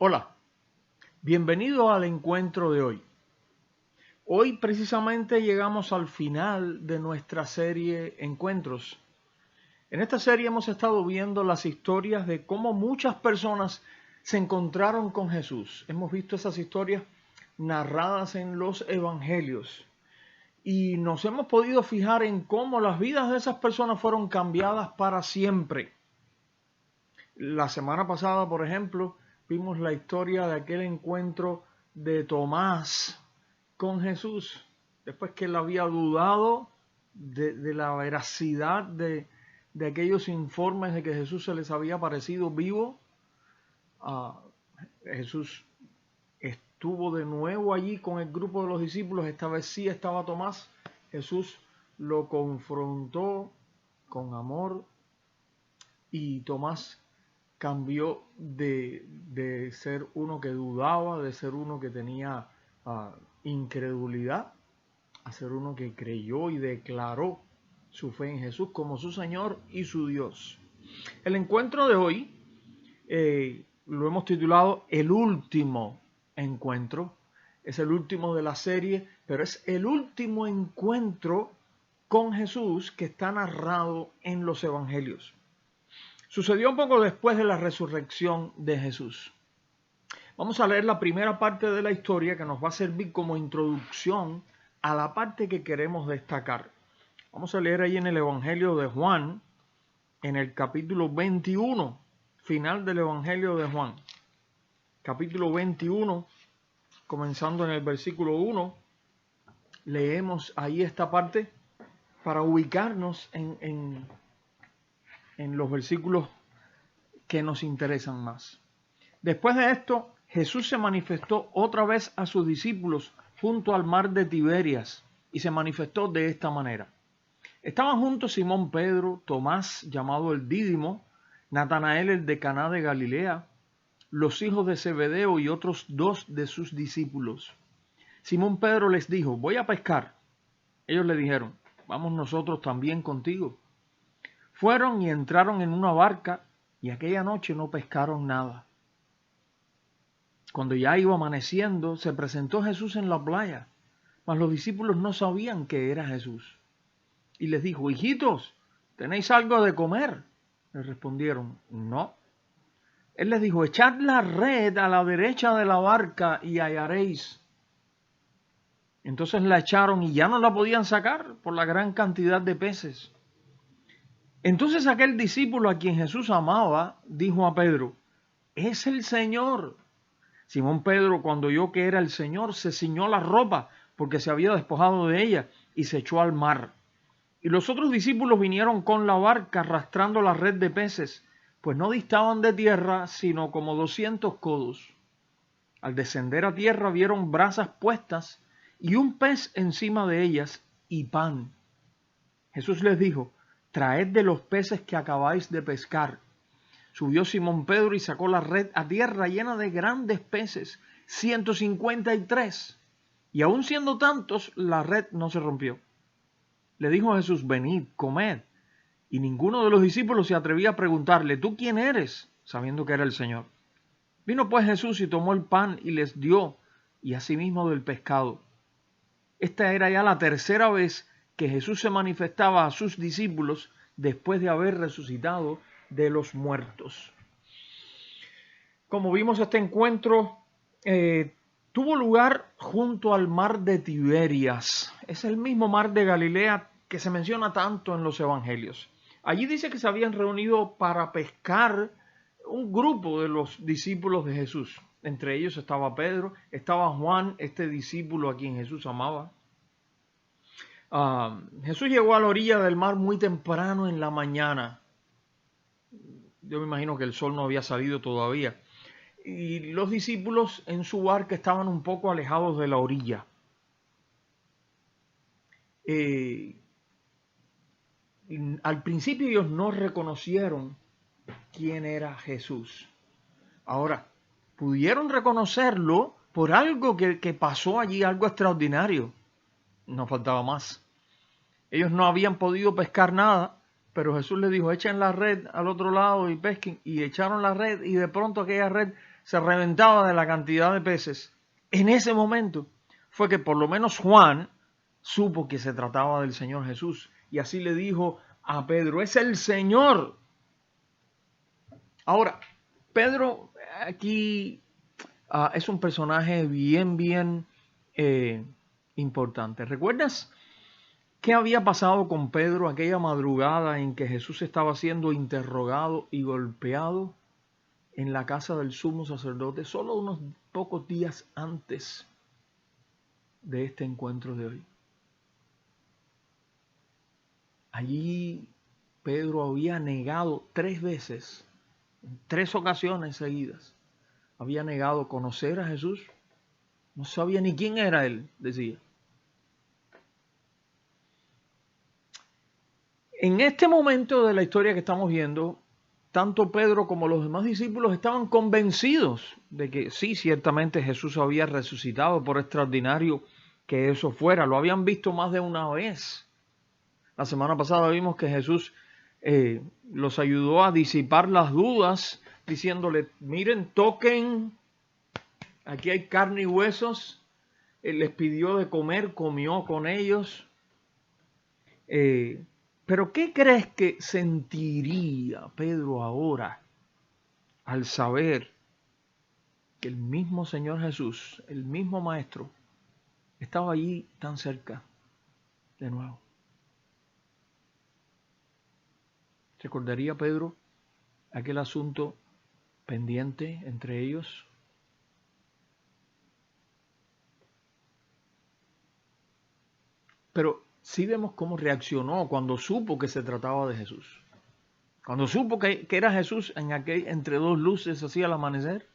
Hola, bienvenido al encuentro de hoy. Hoy precisamente llegamos al final de nuestra serie Encuentros. En esta serie hemos estado viendo las historias de cómo muchas personas se encontraron con Jesús. Hemos visto esas historias narradas en los evangelios y nos hemos podido fijar en cómo las vidas de esas personas fueron cambiadas para siempre. La semana pasada, por ejemplo, vimos la historia de aquel encuentro de Tomás con Jesús, después que él había dudado de la veracidad de aquellos informes de que Jesús se les había aparecido vivo. Jesús estuvo de nuevo allí con el grupo de los discípulos, esta vez sí estaba Tomás. Jesús lo confrontó con amor y Tomás cambió de ser uno que dudaba, de ser uno que tenía incredulidad, a ser uno que creyó y declaró su fe en Jesús como su Señor y su Dios. El encuentro de hoy lo hemos titulado El último encuentro. Es el último de la serie, pero es el último encuentro con Jesús que está narrado en los evangelios. Sucedió un poco después de la resurrección de Jesús. Vamos a leer la primera parte de la historia que nos va a servir como introducción a la parte que queremos destacar. Vamos a leer ahí en el Evangelio de Juan, en el capítulo 21, final del Evangelio de Juan. Capítulo 21, comenzando en el versículo 1, leemos ahí esta parte para ubicarnos en los versículos que nos interesan más. Después de esto, Jesús se manifestó otra vez a sus discípulos junto al mar de Tiberias y se manifestó de esta manera. Estaban juntos Simón Pedro, Tomás, llamado el Dídimo, Natanael el de Caná de Galilea, los hijos de Zebedeo y otros dos de sus discípulos. Simón Pedro les dijo: voy a pescar. Ellos le dijeron: vamos nosotros también contigo. Fueron y entraron en una barca y aquella noche no pescaron nada. Cuando ya iba amaneciendo, se presentó Jesús en la playa, mas los discípulos no sabían que era Jesús. Y les dijo: hijitos, ¿tenéis algo de comer? Les respondieron: no. Él les dijo: echad la red a la derecha de la barca y hallaréis. Entonces la echaron y ya no la podían sacar por la gran cantidad de peces. Entonces aquel discípulo a quien Jesús amaba dijo a Pedro: es el Señor. Simón Pedro, cuando oyó que era el Señor, se ciñó la ropa porque se había despojado de ella y se echó al mar. Y los otros discípulos vinieron con la barca arrastrando la red de peces, pues no distaban de tierra sino como 200 codos. Al descender a tierra vieron brasas puestas y un pez encima de ellas y pan. Jesús les dijo: traed de los peces que acabáis de pescar. Subió Simón Pedro y sacó la red a tierra llena de grandes peces, 153. Y aun siendo tantos, la red no se rompió. Le dijo Jesús: venid, comed. Y ninguno de los discípulos se atrevía a preguntarle: ¿tú quién eres?, sabiendo que era el Señor. Vino pues Jesús y tomó el pan y les dio, y asimismo del pescado. Esta era ya la tercera vez que Jesús se manifestaba a sus discípulos después de haber resucitado de los muertos. Como vimos, este encuentro tuvo lugar junto al mar de Tiberias. Es el mismo mar de Galilea que se menciona tanto en los evangelios. Allí dice que se habían reunido para pescar un grupo de los discípulos de Jesús. Entre ellos estaba Pedro, estaba Juan, este discípulo a quien Jesús amaba. Jesús llegó a la orilla del mar muy temprano en la mañana. Yo me imagino que el sol no había salido todavía. Y los discípulos en su barca estaban un poco alejados de la orilla. Al principio ellos no reconocieron quién era Jesús. Ahora, pudieron reconocerlo por algo que pasó allí, algo extraordinario. No faltaba más. Ellos no habían podido pescar nada, pero Jesús les dijo: echen la red al otro lado y pesquen. Y echaron la red y de pronto aquella red se reventaba de la cantidad de peces, en ese momento fue que por lo menos Juan supo que se trataba del Señor Jesús. Y así le dijo a Pedro, es el Señor. Ahora, Pedro aquí es un personaje bien importante. ¿Recuerdas qué había pasado con Pedro aquella madrugada en que Jesús estaba siendo interrogado y golpeado en la casa del sumo sacerdote, solo unos pocos días antes de este encuentro de hoy? Allí Pedro había negado 3 veces, en 3 ocasiones seguidas, había negado conocer a Jesús. No sabía ni quién era él, decía. En este momento de la historia que estamos viendo, tanto Pedro como los demás discípulos estaban convencidos de que sí, ciertamente Jesús había resucitado, por extraordinario que eso fuera. Lo habían visto más de una vez. La semana pasada vimos que Jesús los ayudó a disipar las dudas, diciéndole, miren, toquen, aquí hay carne y huesos. Él les pidió de comer, comió con ellos. Pero ¿qué crees que sentiría Pedro ahora al saber que el mismo Señor Jesús, el mismo Maestro, estaba allí tan cerca de nuevo? ¿Recordaría Pedro aquel asunto pendiente entre ellos? Pero sí vemos cómo reaccionó cuando supo que se trataba de Jesús. Cuando supo que era Jesús en aquel entre dos luces así al amanecer.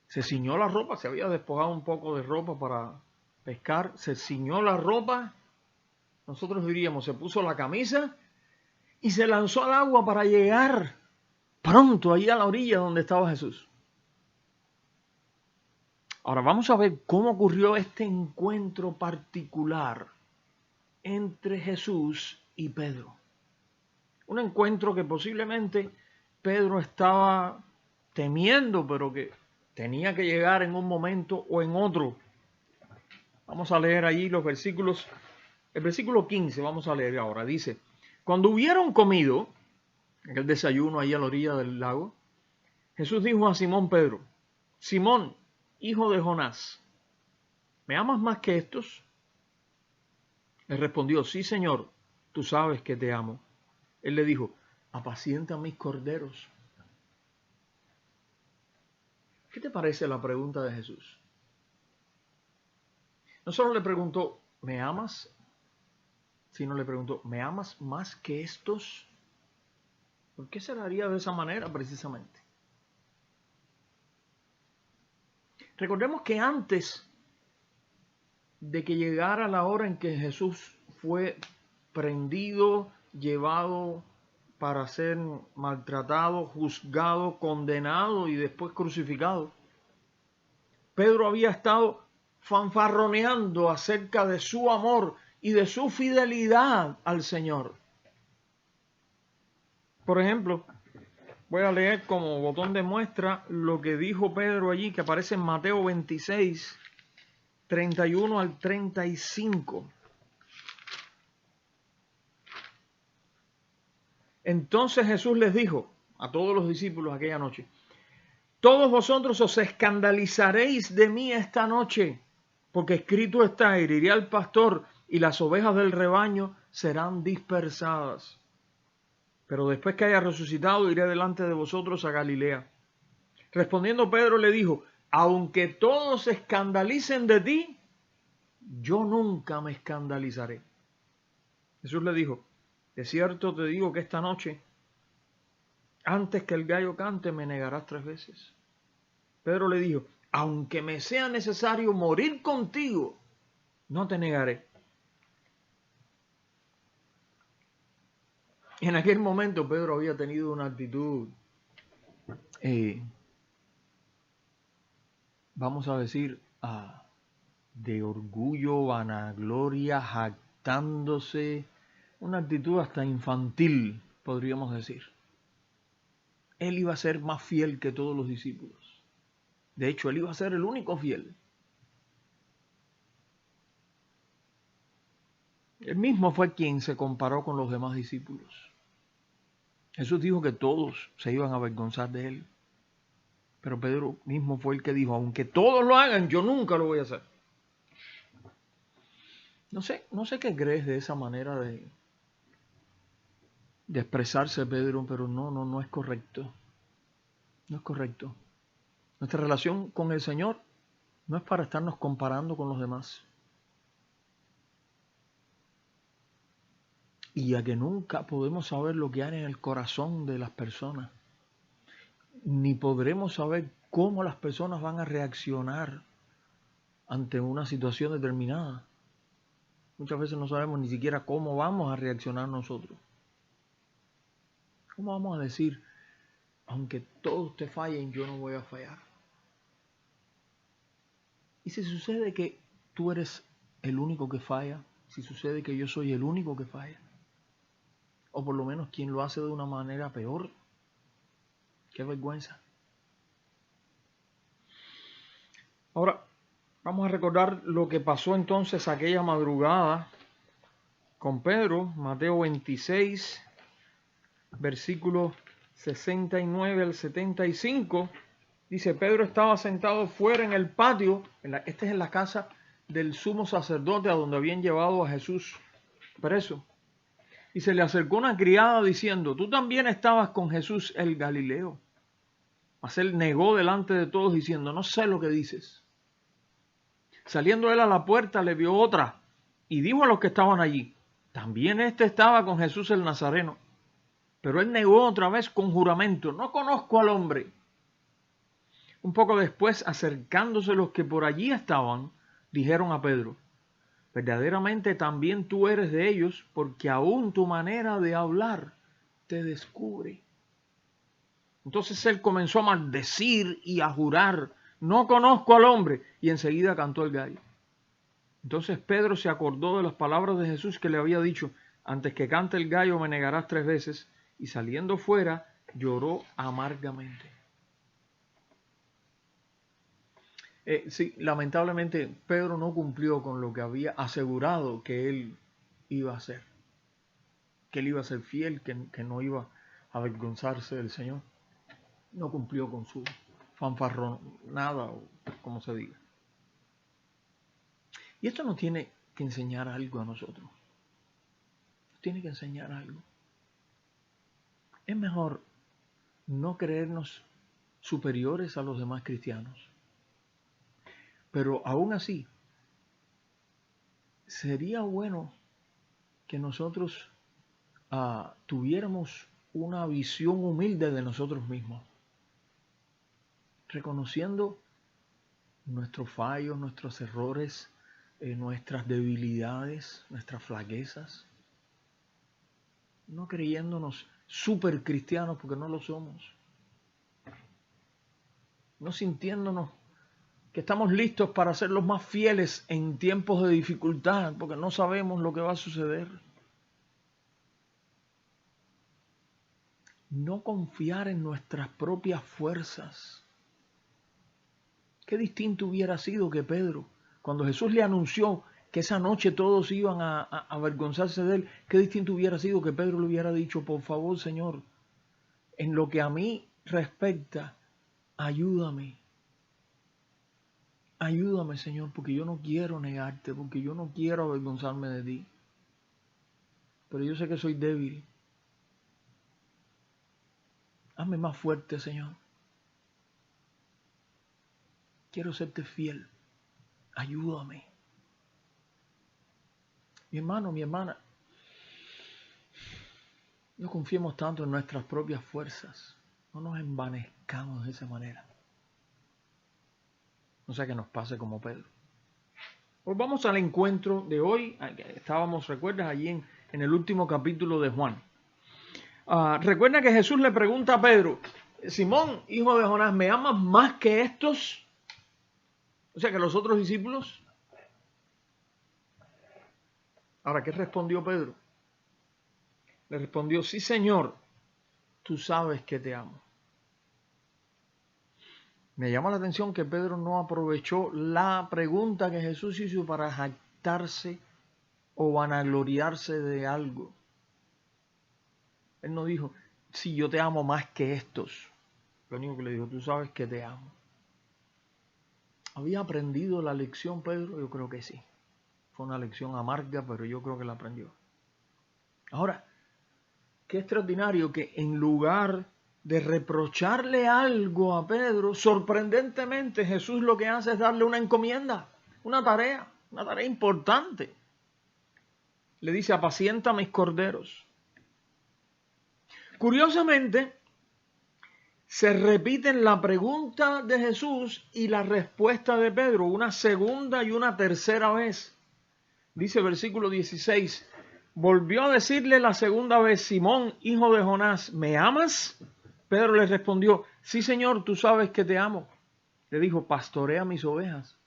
Se ciñó la ropa, se había despojado un poco de ropa para pescar, se ciñó la ropa, nosotros diríamos, se puso la camisa y se lanzó al agua para llegar pronto allí a la orilla donde estaba Jesús. Ahora vamos a ver cómo ocurrió este encuentro particular entre Jesús y Pedro. Un encuentro que posiblemente Pedro estaba temiendo, pero que tenía que llegar en un momento o en otro. Vamos a leer allí los versículos. El versículo 15 vamos a leer ahora. Dice, cuando hubieron comido, aquel desayuno ahí a la orilla del lago, Jesús dijo a Simón Pedro, Simón, hijo de Jonás, ¿me amas más que estos? Él respondió, sí, Señor, tú sabes que te amo. Él le dijo, apacienta mis corderos. ¿Qué te parece la pregunta de Jesús? No solo le preguntó, ¿me amas? Sino le preguntó, ¿me amas más que estos? ¿Por qué se le haría de esa manera precisamente? Recordemos que antes de que llegara la hora en que Jesús fue prendido, llevado para ser maltratado, juzgado, condenado y después crucificado, Pedro había estado fanfarroneando acerca de su amor y de su fidelidad al Señor. Por ejemplo, voy a leer como botón de muestra lo que dijo Pedro allí, que aparece en Mateo 26, 31 al 35. Entonces Jesús les dijo a todos los discípulos aquella noche, todos vosotros os escandalizaréis de mí esta noche, porque escrito está, heriré al pastor y las ovejas del rebaño serán dispersadas. Pero después que haya resucitado, iré delante de vosotros a Galilea. Respondiendo Pedro le dijo, aunque todos se escandalicen de ti, yo nunca me escandalizaré. Jesús le dijo, de cierto te digo que esta noche, antes que el gallo cante, me negarás 3 veces. Pedro le dijo, aunque me sea necesario morir contigo, no te negaré. En aquel momento Pedro había tenido una actitud, vamos a decir, de orgullo, vanagloria, jactándose, una actitud hasta infantil, podríamos decir. él iba a ser más fiel que todos los discípulos. De hecho, él iba a ser el único fiel. Él mismo fue quien se comparó con los demás discípulos. Jesús dijo que todos se iban a avergonzar de él. Pero Pedro mismo fue el que dijo, aunque todos lo hagan, yo nunca lo voy a hacer. No sé qué crees de esa manera de expresarse Pedro, pero no es correcto. No es correcto. Nuestra relación con el Señor no es para estarnos comparando con los demás. Y ya que nunca podemos saber lo que hay en el corazón de las personas, ni podremos saber cómo las personas van a reaccionar ante una situación determinada. Muchas veces no sabemos ni siquiera cómo vamos a reaccionar nosotros. ¿Cómo vamos a decir, aunque todos te fallen, yo no voy a fallar? Y si sucede que tú eres el único que falla, si sucede que yo soy el único que falla, o por lo menos quien lo hace de una manera peor, qué vergüenza. Ahora, vamos a recordar lo que pasó entonces aquella madrugada con Pedro, Mateo 26, versículos 69 al 75. Dice, Pedro estaba sentado fuera en el patio, esta es en la casa del sumo sacerdote a donde habían llevado a Jesús preso. Y se le acercó una criada diciendo, tú también estabas con Jesús el Galileo. Mas él negó delante de todos diciendo, no sé lo que dices. Saliendo él a la puerta le vio otra y dijo a los que estaban allí, también este estaba con Jesús el Nazareno. Pero él negó otra vez con juramento, no conozco al hombre. Un poco después, acercándose los que por allí estaban, dijeron a Pedro, verdaderamente también tú eres de ellos, porque aún tu manera de hablar te descubre. Entonces él comenzó a maldecir y a jurar, no conozco al hombre, y enseguida cantó el gallo. Entonces Pedro se acordó de las palabras de Jesús que le había dicho, antes que cante el gallo me negarás 3 veces, y saliendo fuera lloró amargamente. Sí, lamentablemente Pedro no cumplió con lo que había asegurado que él iba a hacer. Que él iba a ser fiel, que no iba a avergonzarse del Señor. No cumplió con su fanfarronada o como se diga. Y esto nos tiene que enseñar algo a nosotros. Nos tiene que enseñar algo. Es mejor no creernos superiores a los demás cristianos. Pero aún así, sería bueno que nosotros tuviéramos una visión humilde de nosotros mismos, reconociendo nuestros fallos, nuestros errores, nuestras debilidades, nuestras flaquezas, no creyéndonos súper cristianos porque no lo somos, no sintiéndonos que estamos listos para ser los más fieles en tiempos de dificultad, porque no sabemos lo que va a suceder. No confiar en nuestras propias fuerzas. Qué distinto hubiera sido que Pedro, cuando Jesús le anunció que esa noche todos iban a avergonzarse de él, qué distinto hubiera sido que Pedro le hubiera dicho, por favor, Señor, en lo que a mí respecta, ayúdame. Ayúdame, Señor, porque yo no quiero negarte, porque yo no quiero avergonzarme de ti. Pero yo sé que soy débil. Hazme más fuerte, Señor. Quiero serte fiel. Ayúdame. Mi hermano, mi hermana, no confiemos tanto en nuestras propias fuerzas. No nos envanezcamos de esa manera. No sea que nos pase como Pedro. Pues vamos al encuentro de hoy. Estábamos, ¿recuerdas? Allí en el último capítulo de Juan. Recuerda que Jesús le pregunta a Pedro, Simón, hijo de Jonás, ¿me amas más que estos? O sea, que los otros discípulos. Ahora, ¿qué respondió Pedro? Le respondió, sí, Señor, tú sabes que te amo. Me llama la atención que Pedro no aprovechó la pregunta que Jesús hizo para jactarse o vanagloriarse de algo. Él no dijo, sí, yo te amo más que estos. Lo único que le dijo, tú sabes que te amo. ¿Había aprendido la lección Pedro? Yo creo que sí. Fue una lección amarga, pero yo creo que la aprendió. Ahora, qué extraordinario que en lugar de reprocharle algo a Pedro, sorprendentemente Jesús lo que hace es darle una encomienda, una tarea importante. Le dice, apacienta mis corderos. Curiosamente, se repiten la pregunta de Jesús y la respuesta de Pedro, una segunda y una tercera vez. Dice versículo 16, volvió a decirle la segunda vez, Simón, hijo de Jonás, ¿me amas? Pedro le respondió, sí, Señor, tú sabes que te amo. Le dijo, pastorea mis ovejas.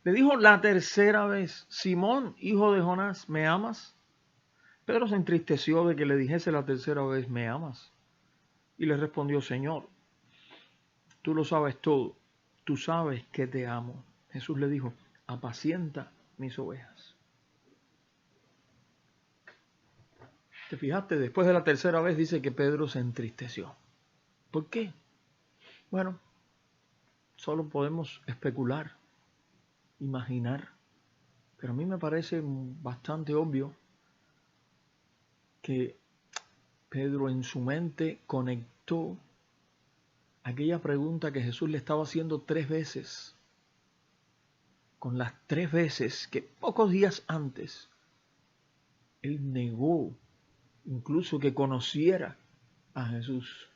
Le dijo la tercera vez, Simón, hijo de Jonás, ¿me amas? Pedro se entristeció de que le dijese la tercera vez, ¿me amas? Y le respondió, Señor, tú lo sabes todo, tú sabes que te amo. Jesús le dijo, apacienta mis ovejas. ¿Te fijaste? Después de la tercera vez dice que Pedro se entristeció. ¿Por qué? Bueno, solo podemos especular, imaginar, pero a mí me parece bastante obvio que Pedro en su mente conectó aquella pregunta que Jesús le estaba haciendo 3 veces, con las 3 veces que pocos días antes él negó incluso que conociera a Jesús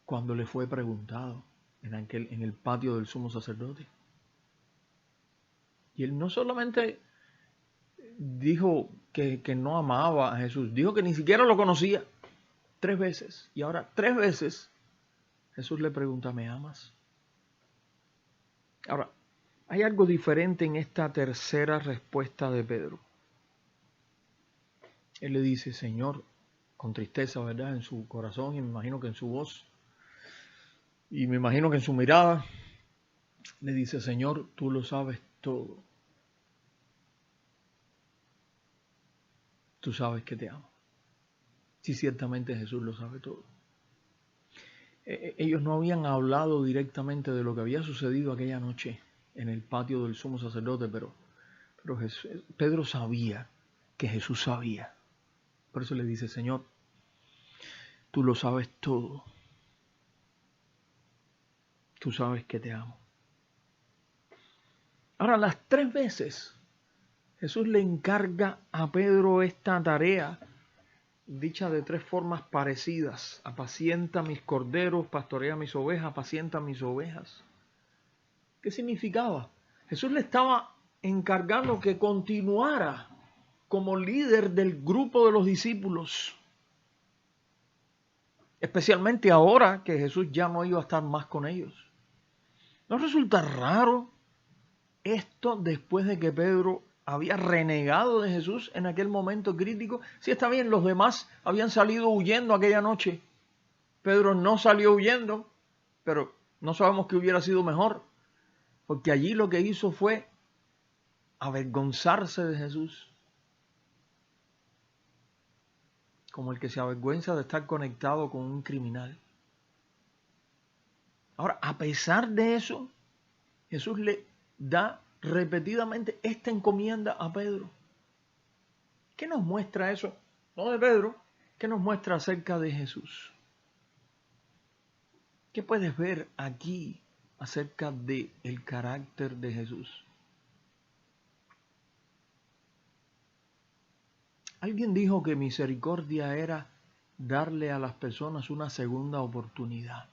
cuando le fue preguntado en el patio del sumo sacerdote. Y él no solamente dijo que no amaba a Jesús, dijo que ni siquiera lo conocía 3 veces. Y ahora 3 veces Jesús le pregunta, ¿me amas? Ahora, hay algo diferente en esta tercera respuesta de Pedro. Él le dice, Señor, con tristeza, ¿verdad? En su corazón y me imagino que en su voz y me imagino que en su mirada, le dice, Señor, tú lo sabes todo. Tú sabes que te amo. Sí, ciertamente Jesús lo sabe todo. Ellos no habían hablado directamente de lo que había sucedido aquella noche en el patio del sumo sacerdote, pero Pedro sabía que Jesús sabía. Por eso le dice, Señor, tú lo sabes todo. Tú sabes que te amo. Ahora, las 3 veces Jesús le encarga a Pedro esta tarea, dicha de 3 formas parecidas. Apacienta mis corderos, pastorea mis ovejas, apacienta mis ovejas. ¿Qué significaba? Jesús le estaba encargando que continuara como líder del grupo de los discípulos. Especialmente ahora que Jesús ya no iba a estar más con ellos. ¿No resulta raro esto después de que Pedro había renegado de Jesús en aquel momento crítico? Sí, está bien, los demás habían salido huyendo aquella noche. Pedro no salió huyendo, pero no sabemos qué hubiera sido mejor, porque allí lo que hizo fue avergonzarse de Jesús, como el que se avergüenza de estar conectado con un criminal. Ahora, a pesar de eso, Jesús le da repetidamente esta encomienda a Pedro. ¿Qué nos muestra eso? No de Pedro, ¿qué nos muestra acerca de Jesús? ¿Qué puedes ver aquí acerca del carácter de Jesús? Alguien dijo que misericordia era darle a las personas una segunda oportunidad.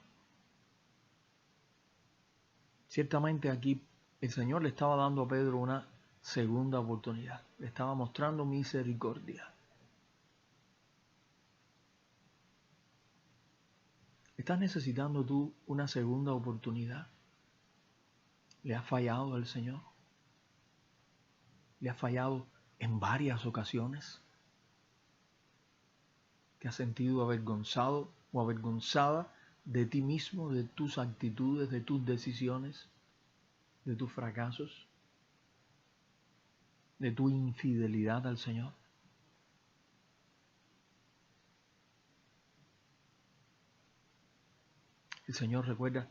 Ciertamente aquí el Señor le estaba dando a Pedro una segunda oportunidad. Le estaba mostrando misericordia. ¿Estás necesitando tú una segunda oportunidad? ¿Le has fallado al Señor? ¿Le has fallado en varias ocasiones? ¿Te has sentido avergonzado o avergonzada de ti mismo, de tus actitudes, de tus decisiones, de tus fracasos, de tu infidelidad al Señor? El Señor recuerda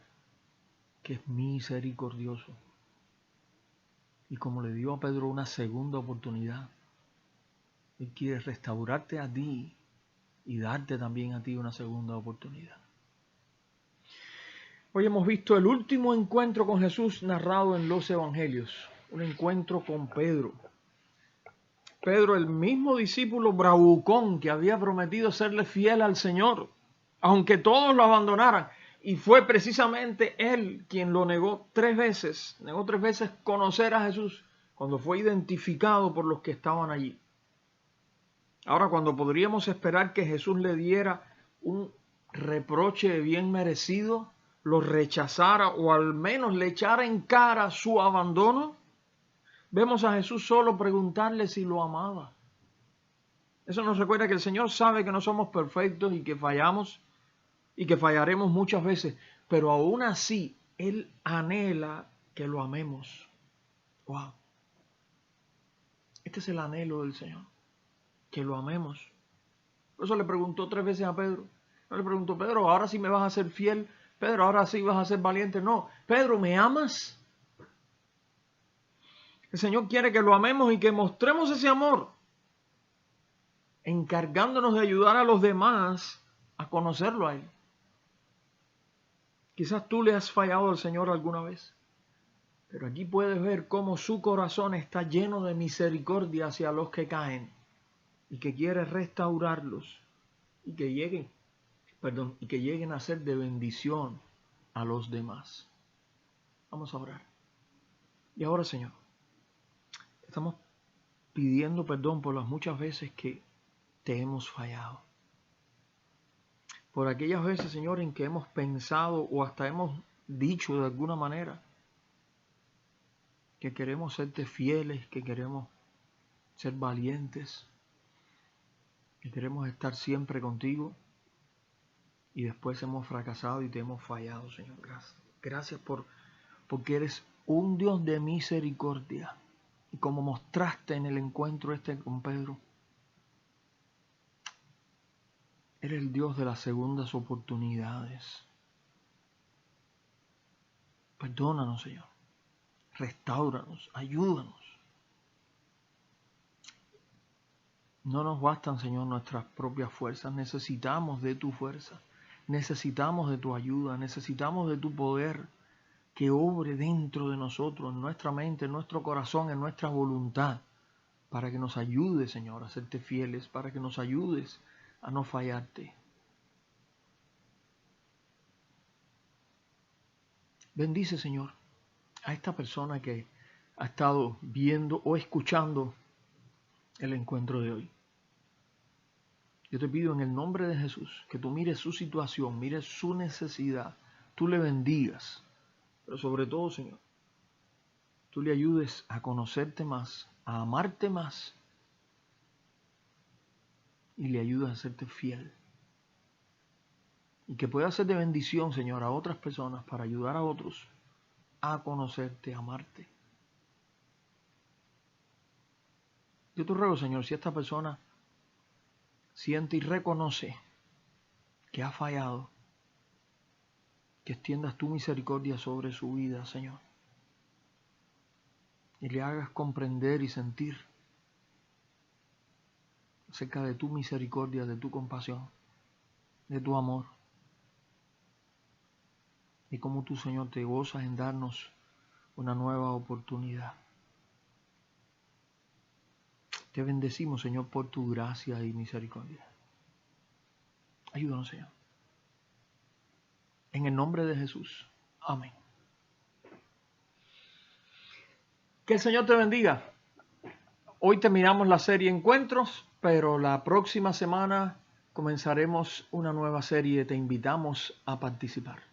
que es misericordioso. Y como le dio a Pedro una segunda oportunidad, Él quiere restaurarte a ti y darte también a ti una segunda oportunidad. Hoy hemos visto el último encuentro con Jesús narrado en los Evangelios. Un encuentro con Pedro. Pedro, el mismo discípulo bravucón que había prometido serle fiel al Señor, aunque todos lo abandonaran. Y fue precisamente él quien lo negó 3 veces. Negó 3 veces conocer a Jesús cuando fue identificado por los que estaban allí. Ahora, cuando podríamos esperar que Jesús le diera un reproche bien merecido, lo rechazara o al menos le echara en cara su abandono, vemos a Jesús solo preguntarle si lo amaba. Eso nos recuerda que el Señor sabe que no somos perfectos y que fallamos y que fallaremos muchas veces, pero aún así Él anhela que lo amemos. ¡Wow! Este es el anhelo del Señor, que lo amemos. Por eso le preguntó 3 veces a Pedro. No le preguntó: Pedro, ahora sí me vas a ser fiel. Pedro, ahora sí vas a ser valiente. No, Pedro, ¿me amas? El Señor quiere que lo amemos y que mostremos ese amor, encargándonos de ayudar a los demás a conocerlo a Él. Quizás tú le has fallado al Señor alguna vez, pero aquí puedes ver cómo su corazón está lleno de misericordia hacia los que caen y que quiere restaurarlos y que lleguen a ser de bendición a los demás. Vamos a orar. Y ahora, Señor, estamos pidiendo perdón por las muchas veces que te hemos fallado. Por aquellas veces, Señor, en que hemos pensado o hasta hemos dicho de alguna manera que queremos serte fieles, que queremos ser valientes, que queremos estar siempre contigo y después hemos fracasado y te hemos fallado, Señor. Gracias porque eres un Dios de misericordia. Y como mostraste en el encuentro con Pedro, eres el Dios de las segundas oportunidades. Perdónanos, Señor. Restáuranos, ayúdanos. No nos bastan, Señor, nuestras propias fuerzas. Necesitamos de tu fuerza. Necesitamos de tu ayuda. Necesitamos de tu poder que obre dentro de nosotros, en nuestra mente, en nuestro corazón, en nuestra voluntad, para que nos ayudes, Señor, a serte fieles, para que nos ayudes a no fallarte. Bendice, Señor, a esta persona que ha estado viendo o escuchando el encuentro de hoy. Yo te pido en el nombre de Jesús que tú mires su situación, mires su necesidad, tú le bendigas, pero sobre todo, Señor, tú le ayudes a conocerte más, a amarte más y le ayudes a serte fiel. Y que pueda ser de bendición, Señor, a otras personas para ayudar a otros a conocerte, a amarte. Yo te ruego, Señor, si esta persona siente y reconoce que ha fallado, que extiendas tu misericordia sobre su vida, Señor, y le hagas comprender y sentir acerca de tu misericordia, de tu compasión, de tu amor, y cómo tú, Señor, te gozas en darnos una nueva oportunidad. Te bendecimos, Señor, por tu gracia y misericordia. Ayúdanos, Señor. En el nombre de Jesús. Amén. Que el Señor te bendiga. Hoy terminamos la serie Encuentros, pero la próxima semana comenzaremos una nueva serie. Te invitamos a participar.